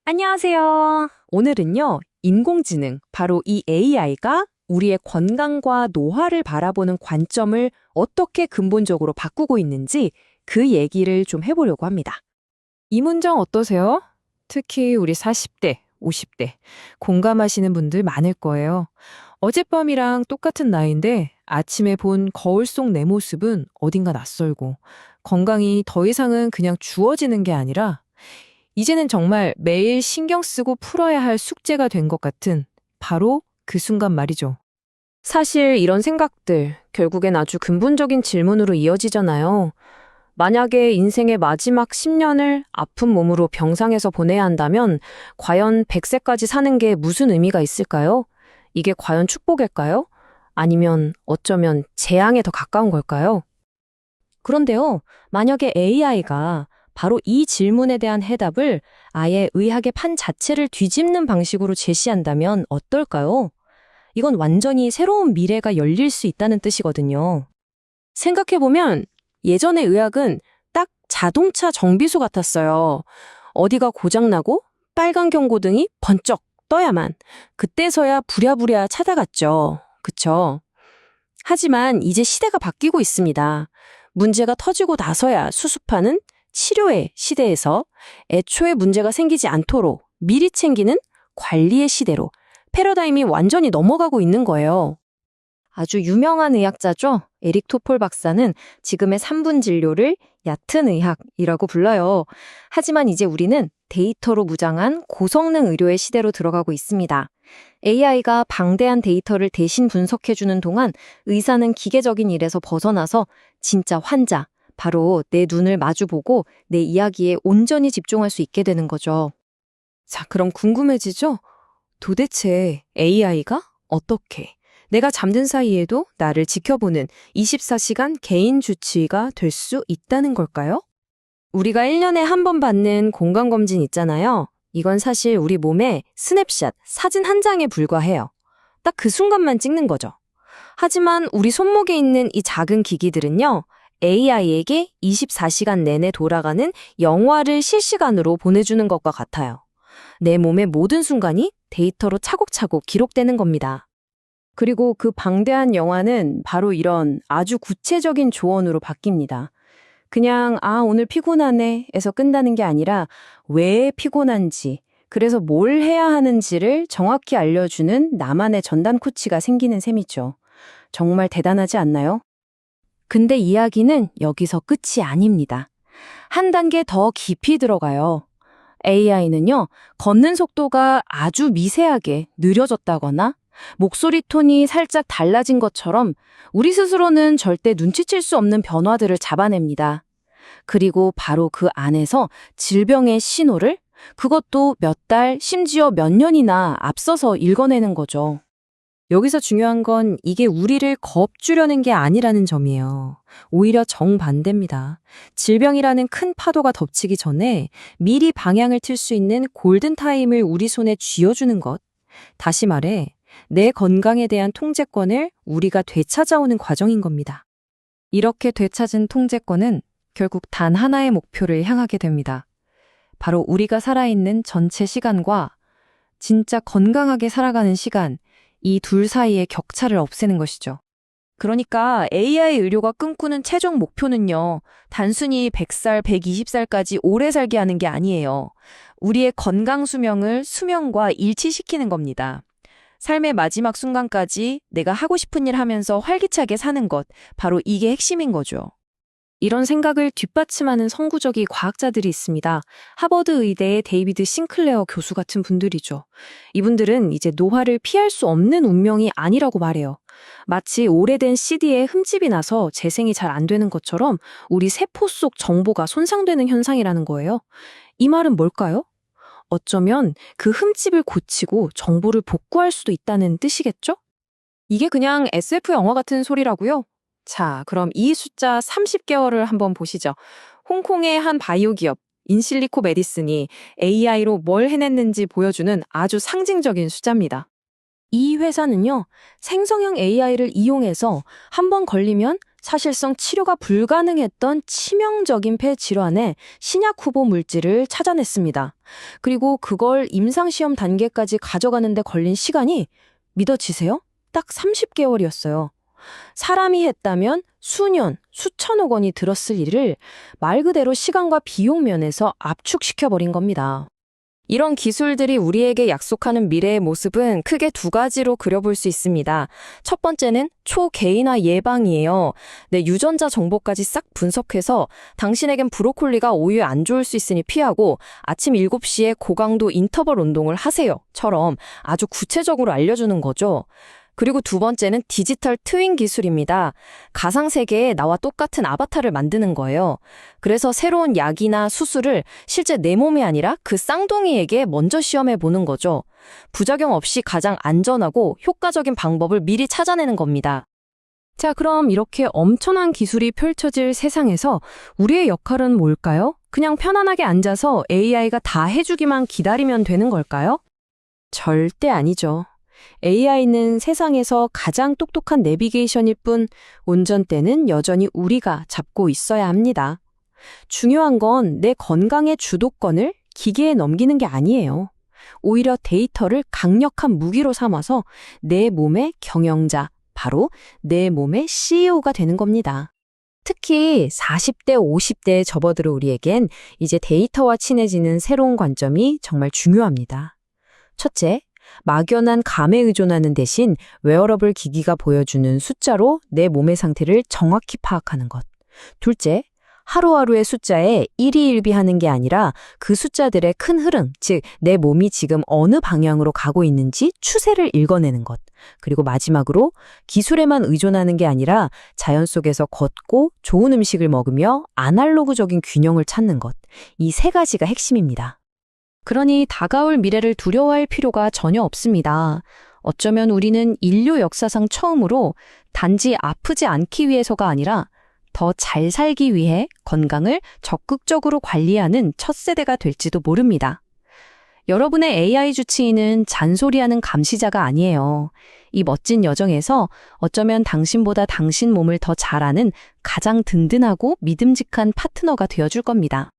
안녕하세요. 오늘은요, 인공지능, 바로 이 AI가 우리의 건강과 노화를 바라보는 관점을 어떻게 근본적으로 바꾸고 있는지 그 얘기를 좀 해보려고 합니다. 이 문장 어떠세요? 특히 우리 40대, 50대 공감하시는 분들 많을 거예요. 어젯밤이랑 똑같은 나이인데 아침에 본 거울 속 내 모습은 어딘가 낯설고 건강이 더 이상은 그냥 주어지는 게 아니라 이제는 정말 매일 신경 쓰고 풀어야 할 숙제가 된 것 같은 바로 그 순간 말이죠. 사실 이런 생각들, 결국엔 아주 근본적인 질문으로 이어지잖아요. 만약에 인생의 마지막 10년을 아픈 몸으로 병상에서 보내야 한다면 과연 100세까지 사는 게 무슨 의미가 있을까요? 이게 과연 축복일까요? 아니면 어쩌면 재앙에 더 가까운 걸까요? 그런데요, 만약에 AI가 바로 이 질문에 대한 해답을 아예 의학의 판 자체를 뒤집는 방식으로 제시한다면 어떨까요? 이건 완전히 새로운 미래가 열릴 수 있다는 뜻이거든요. 생각해보면 예전의 의학은 딱 자동차 정비소 같았어요. 어디가 고장나고 빨간 경고등이 번쩍 떠야만 그때서야 부랴부랴 찾아갔죠. 그쵸? 하지만 이제 시대가 바뀌고 있습니다. 문제가 터지고 나서야 수습하는 치료의 시대에서 애초에 문제가 생기지 않도록 미리 챙기는 관리의 시대로 패러다임이 완전히 넘어가고 있는 거예요. 아주 유명한 의학자죠. 에릭 토폴 박사는 지금의 3분 진료를 얕은 의학이라고 불러요. 하지만 이제 우리는 데이터로 무장한 고성능 의료의 시대로 들어가고 있습니다. AI가 방대한 데이터를 대신 분석해주는 동안 의사는 기계적인 일에서 벗어나서 진짜 환자, 바로 내 눈을 마주보고 내 이야기에 온전히 집중할 수 있게 되는 거죠. 자, 그럼 궁금해지죠? 도대체 AI가 어떻게 내가 잠든 사이에도 나를 지켜보는 24시간 개인 주치의가 될 수 있다는 걸까요? 우리가 1년에 한 번 받는 건강검진 있잖아요. 이건 사실 우리 몸의 스냅샷, 사진 한 장에 불과해요. 딱 그 순간만 찍는 거죠. 하지만 우리 손목에 있는 이 작은 기기들은요, AI에게 24시간 내내 돌아가는 영화를 실시간으로 보내주는 것과 같아요. 내 몸의 모든 순간이 데이터로 차곡차곡 기록되는 겁니다. 그리고 그 방대한 영화는 바로 이런 아주 구체적인 조언으로 바뀝니다. 그냥 오늘 피곤하네 에서 끝나는 게 아니라 왜 피곤한지, 그래서 뭘 해야 하는지를 정확히 알려주는 나만의 전담 코치가 생기는 셈이죠. 정말 대단하지 않나요? 근데 이야기는 여기서 끝이 아닙니다. 한 단계 더 깊이 들어가요. AI는요, 걷는 속도가 아주 미세하게 느려졌다거나 목소리 톤이 살짝 달라진 것처럼 우리 스스로는 절대 눈치챌 수 없는 변화들을 잡아냅니다. 그리고 바로 그 안에서 질병의 신호를 그것도 몇 달, 심지어 몇 년이나 앞서서 읽어내는 거죠. 여기서 중요한 건 이게 우리를 겁주려는 게 아니라는 점이에요. 오히려 정반대입니다. 질병이라는 큰 파도가 덮치기 전에 미리 방향을 틀 수 있는 골든타임을 우리 손에 쥐어주는 것. 다시 말해, 내 건강에 대한 통제권을 우리가 되찾아오는 과정인 겁니다. 이렇게 되찾은 통제권은 결국 단 하나의 목표를 향하게 됩니다. 바로 우리가 살아있는 전체 시간과 진짜 건강하게 살아가는 시간, 이 둘 사이의 격차를 없애는 것이죠. 그러니까 AI 의료가 꿈꾸는 최종 목표는요, 단순히 100살, 120살까지 오래 살게 하는 게 아니에요. 우리의 건강 수명을 수명과 일치시키는 겁니다. 삶의 마지막 순간까지 내가 하고 싶은 일 하면서 활기차게 사는 것, 바로 이게 핵심인 거죠. 이런 생각을 뒷받침하는 선구적인 과학자들이 있습니다. 하버드 의대의 데이비드 싱클레어 교수 같은 분들이죠. 이분들은 이제 노화를 피할 수 없는 운명이 아니라고 말해요. 마치 오래된 CD에 흠집이 나서 재생이 잘 안 되는 것처럼 우리 세포 속 정보가 손상되는 현상이라는 거예요. 이 말은 뭘까요? 어쩌면 그 흠집을 고치고 정보를 복구할 수도 있다는 뜻이겠죠? 이게 그냥 SF 영화 같은 소리라고요? 자, 그럼 이 숫자 30개월을 한번 보시죠. 홍콩의 한 바이오 기업, 인실리코 메디슨이 AI로 뭘 해냈는지 보여주는 아주 상징적인 숫자입니다. 이 회사는요, 생성형 AI를 이용해서 한 번 걸리면 사실상 치료가 불가능했던 치명적인 폐 질환에 신약 후보 물질을 찾아냈습니다. 그리고 그걸 임상시험 단계까지 가져가는데 걸린 시간이 믿어지세요? 딱 30개월이었어요. 사람이 했다면 수년, 수천억 원이 들었을 일을 말 그대로 시간과 비용 면에서 압축시켜버린 겁니다. 이런 기술들이 우리에게 약속하는 미래의 모습은 크게 두 가지로 그려볼 수 있습니다. 첫 번째는 초개인화 예방이에요. 내 유전자 정보까지 싹 분석해서 당신에겐 브로콜리가 오유에 안 좋을 수 있으니 피하고 아침 7시에 고강도 인터벌 운동을 하세요.처럼 아주 구체적으로 알려주는 거죠. 그리고 두 번째는 디지털 트윈 기술입니다. 가상세계에 나와 똑같은 아바타를 만드는 거예요. 그래서 새로운 약이나 수술을 실제 내 몸이 아니라 그 쌍둥이에게 먼저 시험해 보는 거죠. 부작용 없이 가장 안전하고 효과적인 방법을 미리 찾아내는 겁니다. 자, 그럼 이렇게 엄청난 기술이 펼쳐질 세상에서 우리의 역할은 뭘까요? 그냥 편안하게 앉아서 AI가 다 해주기만 기다리면 되는 걸까요? 절대 아니죠. AI는 세상에서 가장 똑똑한 내비게이션일 뿐 운전대는 여전히 우리가 잡고 있어야 합니다. 중요한 건 내 건강의 주도권을 기계에 넘기는 게 아니에요. 오히려 데이터를 강력한 무기로 삼아서 내 몸의 경영자, 바로 내 몸의 CEO가 되는 겁니다. 특히 40대, 50대에 접어들어 우리에겐 이제 데이터와 친해지는 새로운 관점이 정말 중요합니다. 첫째, 막연한 감에 의존하는 대신 웨어러블 기기가 보여주는 숫자로 내 몸의 상태를 정확히 파악하는 것. 둘째, 하루하루의 숫자에 일희일비하는 게 아니라 그 숫자들의 큰 흐름, 즉 내 몸이 지금 어느 방향으로 가고 있는지 추세를 읽어내는 것. 그리고 마지막으로 기술에만 의존하는 게 아니라 자연 속에서 걷고 좋은 음식을 먹으며 아날로그적인 균형을 찾는 것. 이 세 가지가 핵심입니다. 그러니 다가올 미래를 두려워할 필요가 전혀 없습니다. 어쩌면 우리는 인류 역사상 처음으로 단지 아프지 않기 위해서가 아니라 더 잘 살기 위해 건강을 적극적으로 관리하는 첫 세대가 될지도 모릅니다. 여러분의 AI 주치의는 잔소리하는 감시자가 아니에요. 이 멋진 여정에서 어쩌면 당신보다 당신 몸을 더 잘 아는 가장 든든하고 믿음직한 파트너가 되어줄 겁니다.